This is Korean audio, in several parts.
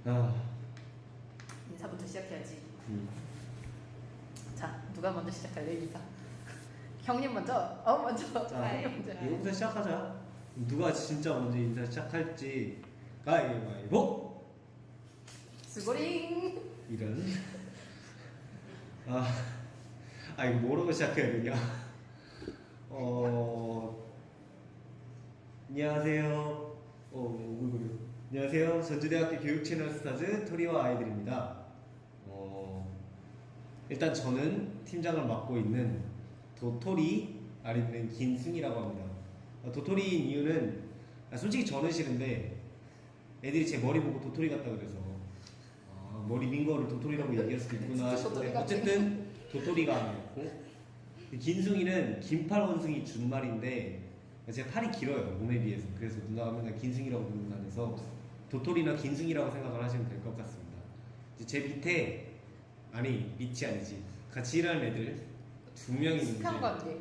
아, 인사부터 시작해야지. 음. 자, 누가 먼저 시작할래? 인사. 형님 먼저. 먼저. 자, 아이 먼저. 이거부터 시작하자. 누가 진짜 먼저 인사 시작할지 가위바위보. 수고링. 이런. 이거 뭐라고 시작해야 되냐? 안녕하세요. 오글거려. 안녕하세요. 전주대학교 교육채널 스타즈 토리와 아이들입니다. 일단 저는 팀장을 맡고 있는 도토리 아니면 긴승이라고 합니다. 도토리인 이유는 솔직히 저는 싫은데 애들이 제 머리 보고 도토리 같다 그래서 머리 민 거를 도토리라고 얘기할 수도 있구나 싶은데 어쨌든 도토리가 아니었고, 긴승이는 긴팔 원숭이 준말인데 제 팔이 길어요, 몸에 비해서. 그래서 누나가 맨날 긴승이라고 부르면서 도토리나 긴승이라고 생각을 하시면 될 것 같습니다. 제 밑에 밑이 아니지, 같이 일하는 애들 2명이 있는데 수평 관계.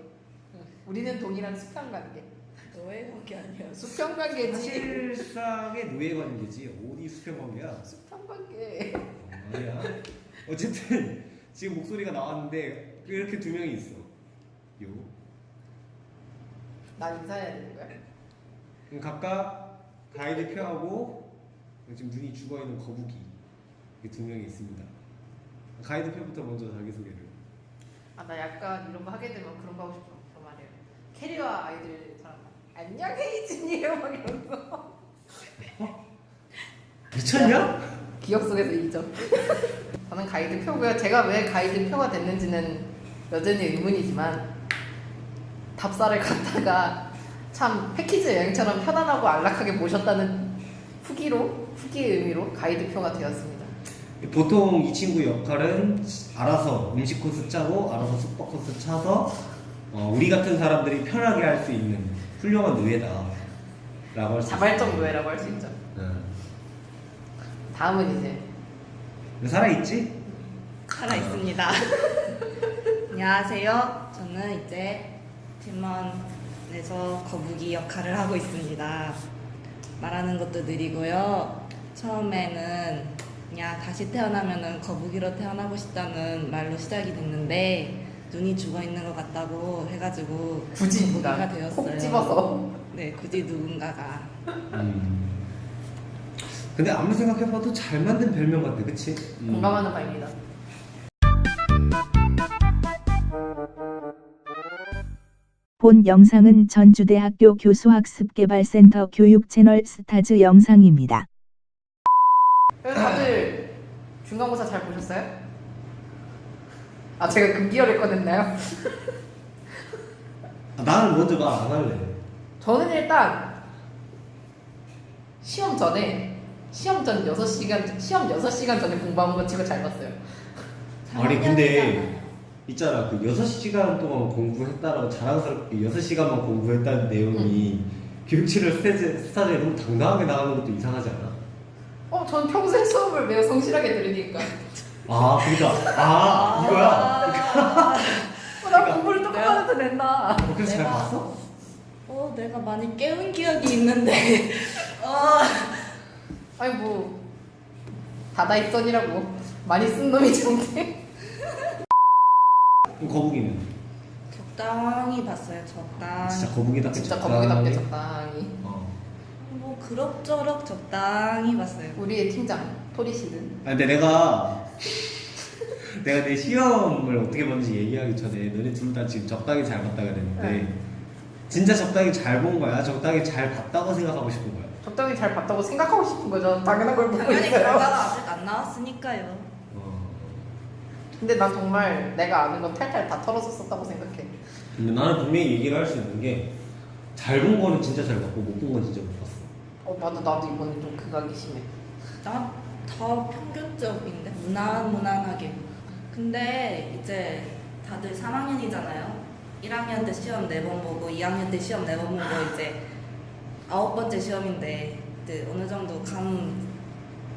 우리는 동일한 수평 관계. 너의 관계 아니야. 수평 관계지. 사실상의 노예 관계지. 어디 수평 관계야? 수평 관계. 아니야. 어쨌든 지금 목소리가 나왔는데 이렇게 2명이 있어. 나 인사해야 되는 거야? 그럼 각각 가이드 표하고 지금 눈이 죽어있는 거북이, 이렇게 2명이 있습니다. 가이드 표부터 먼저 자기소개를. 나 약간 이런 거 하게 되면 그런 거 하고 싶어. 그 말이에요. 캐리와 아이들처럼 안녕 헤이진이에요 막 이런 거. 미쳤냐? 기억 속에서 잊죠. 저는 가이드 표고요. 제가 왜 가이드 표가 됐는지는 여전히 의문이지만 답사를 갔다가 참 패키지 여행처럼 편안하고 안락하게 모셨다는 후기의 의미로 가이드 표가 되었습니다. 보통 이 친구 역할은 알아서 음식 코스 짜고 알아서 숙박 코스 차서 우리 같은 사람들이 편하게 할 수 있는 훌륭한 노예다라고 할 수 있어요. 자발적 노예라고 할 수 있죠. 다음은 이제 살아있지? 살아 있습니다. 안녕하세요. 저는 이제 팀원에서 거북이 역할을 하고 있습니다. 말하는 것도 느리고요. 처음에는 그냥 다시 태어나면은 거북이로 태어나고 싶다는 말로 시작이 됐는데 눈이 죽어 있는 것 같다고 해가지고 굳이 거북이가 되었어요. 콕 집어서. 네, 굳이 누군가가. 근데 아무리 생각해봐도 잘 만든 별명 같아, 그치? 공감하는 바입니다. 본 영상은 전주대학교 교수학습개발센터 교육채널 스타즈 영상입니다. 그래서 다들 중간고사 잘 보셨어요? 제가 금기어를 꺼냈나요? 나는 먼저 말 안 할래. 저는 일단 시험 전 6시간 전에 공부한 거 치고 잘 봤어요. 아니 근데 있잖아, 그 6시간 동안 공부했다라고 자랑스럽게 6시간만 공부했다는 내용이 교육치료 스타즈에 너무 당당하게 나가는 것도 이상하지 않아? 전 평생 수업을 매우 성실하게 들으니까. 그러니까 이거야? 나 공부를 조금만 해도 낸다. 그래서 잘 봤어? 내가 많이 깨운 기억이 있는데. 아니 뭐 다다익선이라고 많이 쓴 놈이 좋은데. 그럼 거북이는? 적당히 봤어요. 적당히. 진짜 거북이답게 진짜 거북이답게 적당히. 뭐 그럭저럭 적당히 봤어요. 우리의 팀장 토리 씨는 근데 내가 내 시험을 어떻게 봤는지 얘기하기 전에 너네 둘 다 지금 적당히 잘 봤다 그랬는데 진짜 적당히 잘 본 거야? 적당히 잘 봤다고 생각하고 싶은 거야? 적당히 잘 봤다고 생각하고 싶은 거죠. 당연한 걸 보고 당연히 있어요. 결과가 아직 안 나왔으니까요. 근데 난 정말 내가 아는 건 탈탈 다 털어서 썼다고 생각해. 근데 나는 분명히 얘기를 할 수 있는 게 잘 본 거는 진짜 잘 봤고 못 본 건 진짜 못 봤어. 맞아, 나도 이번에 좀 극악이 심해. 나 더 평균적인데 무난하게. 근데 이제 다들 3학년이잖아요. 1학년 때 시험 4번 보고 2학년 때 시험 4번 보고 이제 9번째 시험인데 이제 어느 정도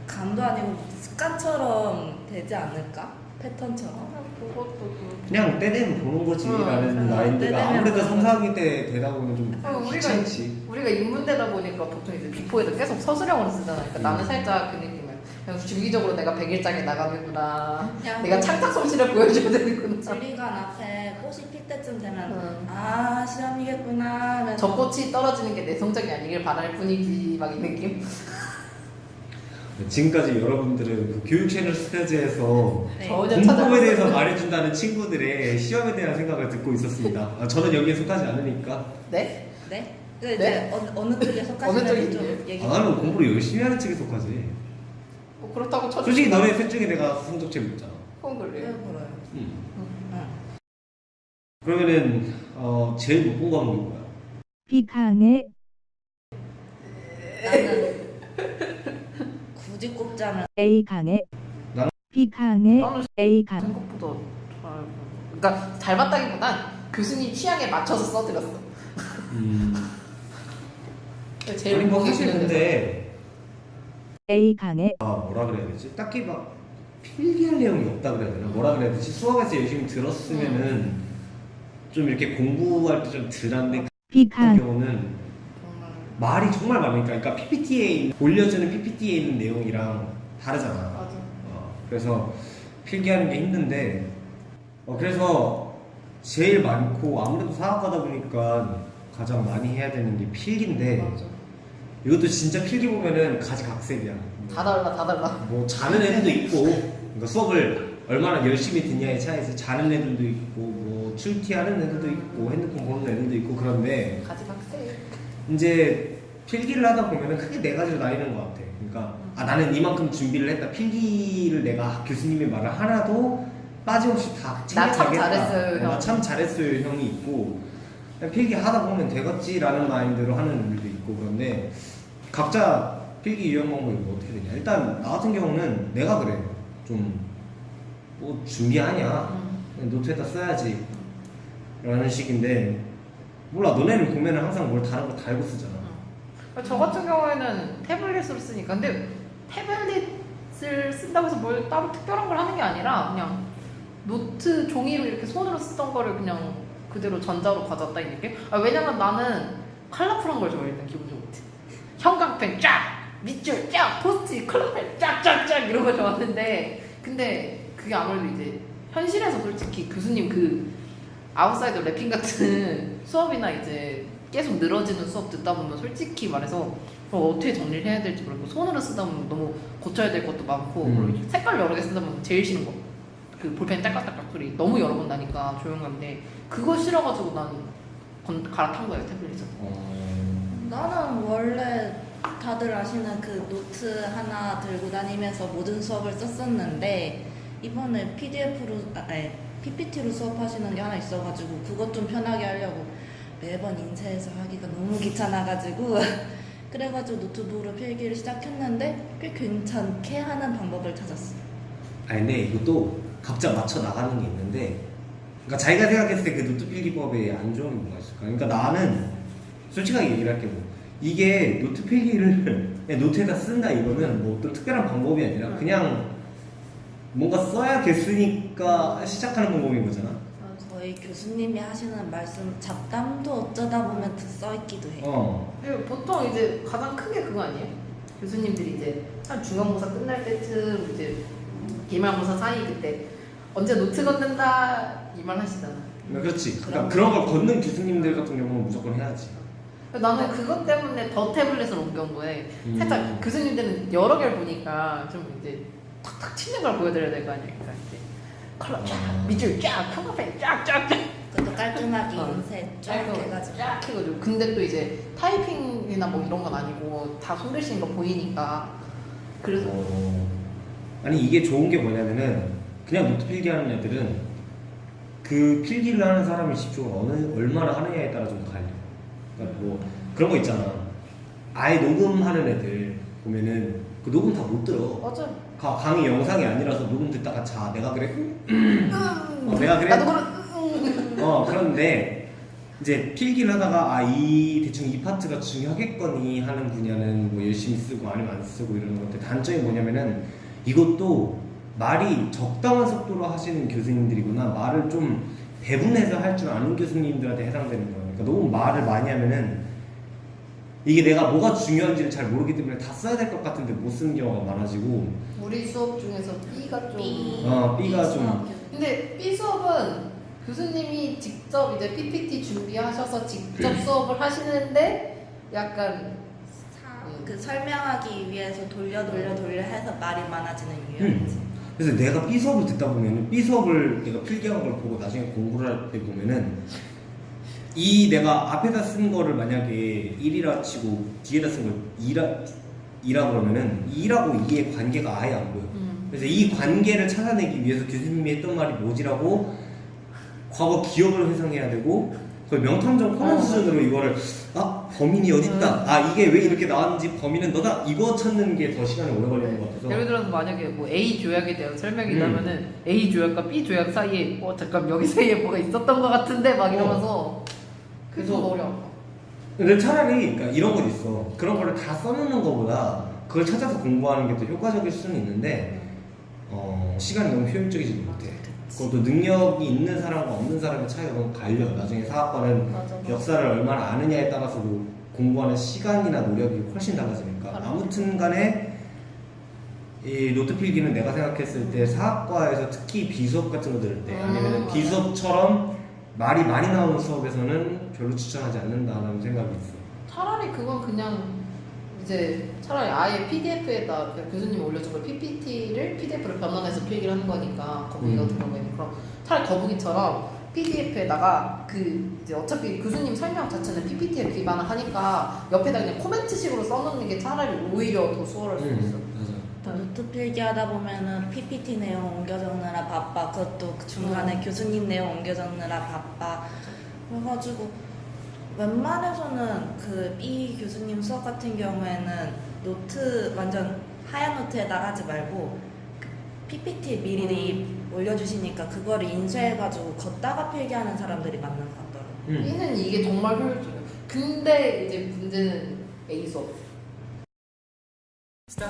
감도 아니고 습관처럼 되지 않을까? 패턴처럼. 그것도 그냥 때 되면 보는 거지라는 때 마인드가 되면 아무래도 보는 3, 4학년 때 되다 보면 좀 귀찮지. 우리가 인문대다 보니까 보통 이제 비포에도 계속 서술형으로 쓰잖아. 그러니까 나는 살짝 그 느낌이야. 그래서 주기적으로 내가 100일장에 나가는구나. 그냥 내가 창작 솜씨를 보여줘야 되는구나. 지휘관 앞에 꽃이 필 때쯤 되면 응. 아 시험이겠구나 하면서 저 꽃이 떨어지는 게 내 성적이 아니길 바랄 뿐이지 막 이 느낌. 지금까지 여러분들은 그 교육 채널 스테이지에서 네. 전혀 공부에 찾아봤어요. 대해서 말해준다는 친구들의 시험에 대한 생각을 듣고 있었습니다. 저는 여기에 속하지 않으니까. 네? 네? 근데 네? 이제 어느 쪽에 어느 속하시는지 쪽인지. 좀 얘기 나는 공부를 열심히 하는 측에 속하지. 뭐 그렇다고 쳐줘. 솔직히 너네 셋 중에 내가 성적 제일 높잖아. 그건 그래. 보여요. 응. 응. 그러면은 제일 못 본 과목이 뭐야? 피카항의 나는 굳이 꼽자면 A강의 나는- 피카항의 나는 A강 생각보다 잘. 그러니까 잘 봤다기보단 교수님 취향에 맞춰서 써드렸어. 제일 아니 뭐 보기 사실 싫은데. 근데 A강의 뭐라 그래야 되지? 딱히 막 필기할 내용이 없다 그래야 되나? 뭐라 그래야 되지? 수업에서 열심히 들었으면은 좀 이렇게 공부할 때 좀 덜한데 그 피카항 경우는 정말 말이 정말 많으니까 그러니까 PPT에 올려주는 PPT에 있는 내용이랑 다르잖아. 맞아. 그래서 필기하는 게 힘든데 그래서 제일 많고 아무래도 사학과다 보니까 가장 많이 해야 되는 게 필기인데 맞아. 이것도 진짜 필기 보면은 가지각색이야. 다 달라 다 달라. 뭐 자는 애들도 있고 그러니까 수업을 얼마나 열심히 듣냐에 차이에서 자는 애들도 있고 뭐 출티하는 애들도 있고 핸드폰 보는 애들도 있고 그런데 가지각색. 이제 필기를 하다 보면은 크게 네 가지로 나뉘는 것 같아. 그러니까 나는 이만큼 준비를 했다. 필기를 내가 교수님의 말을 하나도 빠짐없이 다 나참 챙겨가겠다. 잘했어요, 형. 나참 잘했어요 형이 있고 그냥 필기 하다 보면 되겠지라는 마인드로 하는 애들도 있고 그런데 각자 필기 유형 방법이 뭐 어떻게 되냐. 일단 나 같은 경우는 내가 그래. 좀 뭐 준비하냐. 그냥 노트에다 써야지. 라는 식인데 몰라 너네는 보면은 항상 뭘 다른 거 달고 쓰잖아. 저 같은 경우에는 태블릿으로 쓰니까 근데 태블릿을 쓴다고 해서 뭘 따로 특별한 걸 하는 게 아니라 그냥 노트 종이로 이렇게 손으로 쓰던 거를 그냥 그대로 전자로 가져왔다 이 느낌? 왜냐면 나는 컬러풀한 걸 좋아해 일단 기본적으로 형광펜 쫙! 밑줄 쫙! 포스트잇 컬러펜 쫙쫙쫙 이런 거 좋아하는데 근데 그게 아무래도 이제 현실에서 솔직히 교수님 그 아웃사이더 랩핑 같은 수업이나 이제 계속 늘어지는 수업 듣다 보면 솔직히 말해서 어떻게 정리를 해야 될지 모르고 손으로 쓰다 보면 너무 고쳐야 될 것도 많고 그리고 색깔 여러 개 쓰다 보면 제일 싫은 거 그 볼펜 딸깍딸깍 소리 너무 여러 번 나니까 조용한데 그거 싫어가지고 난 갈아탄 거예요 태블릿을. 나는 원래 다들 아시는 그 노트 하나 들고 다니면서 모든 수업을 썼었는데 이번에 PPT로 수업하시는 게 하나 있어가지고 그것 좀 편하게 하려고 매번 인쇄해서 하기가 너무 귀찮아가지고 그래가지고 노트북으로 필기를 시작했는데 꽤 괜찮게 하는 방법을 찾았어. 아니 근데 이것도 각자 맞춰 나가는 게 있는데 그러니까 자기가 생각했을 때 그 노트 필기법에 안 좋은 게 뭐가 있을까? 그러니까 나는 솔직하게 얘기를 할게 뭐 이게 노트 필기를 그냥 노트에다 쓴다 이거는 뭐 어떤 특별한 방법이 아니라 그냥 뭔가 써야겠으니까 시작하는 방법인 거잖아. 저희 교수님이 하시는 말씀 잡담도 어쩌다 보면 써있기도 해. 그리고 보통 이제 가장 크게 그거 아니에요? 교수님들이 이제 한 중간고사 끝날 때쯤 이제 기말고사 사이 그때 언제 노트 걷는다 이 말 하시잖아. 그렇지. 그러니까 그런 걸 걷는 교수님들 같은 경우는 무조건 해야지. 나는 그것 때문에 더 태블릿을 옮겨온 거에 살짝 교수님들은 여러 개를 보니까 좀 이제 탁탁 치는 걸 보여드려야 될 거 아니에요. 그러니까 이제 컬러 쫙, 밑줄 쫙, 형광펜 쫙쫙쫙 그것도 깔끔하게 어. 인쇄 쫙 해가지고. 쫙 해가지고 근데 또 이제 타이핑이나 뭐 이런 건 아니고 다 손글씨인 거 보이니까 그래서 아니 이게 좋은 게 뭐냐면은 그냥 노트 필기하는 애들은 그 필기를 하는 사람이 집중을 얼마나 하느냐에 따라 좀 갈려. 그러니까 뭐 그런 거 있잖아. 아예 녹음하는 애들 보면은 그 녹음 다 못 들어. 맞아. 강의 영상이 아니라서 녹음 듣다가 자 내가 그래. 내가 그래. 나도 그런. 그런데 이제 필기를 하다가 이 대충 이 파트가 중요하겠거니 하는 분야는 뭐 열심히 쓰고 아니면 안 쓰고 이러는 건데 단점이 뭐냐면은 이것도 말이 적당한 속도로 하시는 교수님들이구나 말을 좀 배분해서 할 줄 아는 교수님들한테 해당되는 거예요. 그러니까 너무 말을 많이 하면은 이게 내가 뭐가 중요한지를 잘 모르기 때문에 다 써야 될 것 같은데 못 쓰는 경우가 많아지고 우리 수업 중에서 B가 좀 B가 좀 근데 B 수업은 교수님이 직접 이제 PPT 준비하셔서 직접 수업을 하시는데 약간 그 설명하기 위해서 돌려 해서 말이 많아지는 유형이지. 그래서 내가 B 수업을 듣다 보면은 B 수업을 내가 필기한 걸 보고 나중에 공부를 할 때 보면은 이 내가 앞에다 쓴 거를 만약에 1이라 치고 뒤에다 쓴 걸 2라 그러면은 2라고 2의 관계가 아예 안 보여. 그래서 이 관계를 찾아내기 위해서 교수님이 했던 말이 뭐지라고 과거 기억을 회상해야 되고 거의 명탐정 코난 수준으로 이거를 범인이 어딨다, 이게 왜 이렇게 나왔는지 범인은 너다, 이거 찾는 게 더 시간이 오래 걸리는 것 같아서. 예를 들어서 만약에 뭐 A 조약에 대한 설명이 나면은 A 조약과 B 조약 사이에 잠깐 여기 사이에 뭐가 있었던 것 같은데 막 이러면서 그게 좀 어려워. 근데 차라리 그러니까 이런 거 있어. 그런 거를 다 써놓는 거보다 그걸 찾아서 공부하는 게 더 효과적일 수는 있는데 시간이 너무 효율적이지 못해. 그것도 능력이 있는 사람과 없는 사람의 차이가 너무 갈려. 나중에 사학과는 맞아. 역사를 얼마나 아느냐에 따라서도 공부하는 시간이나 노력이 훨씬 달라지니까. 아무튼 간에 이 노트 필기는 내가 생각했을 때 사학과에서 특히 비수업 같은 거 들을 때 아니면 비수업처럼 말이 많이 나오는 수업에서는 별로 추천하지 않는다는 생각이 있어. 차라리 그건 그냥 이제 차라리 아예 PDF에다 교수님이 올려준 걸 PPT를 PDF로 변환해서 필기를 하는 거니까 거북이 같은 경우에는 그럼 차라리 거북이처럼 PDF에다가 그 이제 어차피 교수님 설명 자체는 PPT에 기반을 하니까 옆에다 그냥 코멘트식으로 써놓는 게 차라리 오히려 더 수월할 수 있어. 맞아. 노트 필기하다 보면은 PPT 내용 옮겨 적느라 바빠. 그것도 중간에 교수님 내용 옮겨 적느라 바빠. 그래가지고 웬만해서는 그 B 교수님 수업 같은 경우에는 노트 완전 하얀 노트에다가 하지 말고 그 PPT 미리 올려주시니까 그거를 인쇄해가지고 걷다가 필기하는 사람들이 많은 것 같더라고. B는 이게 정말 효율적이야. 근데 이제 문제는 A 수업. Sta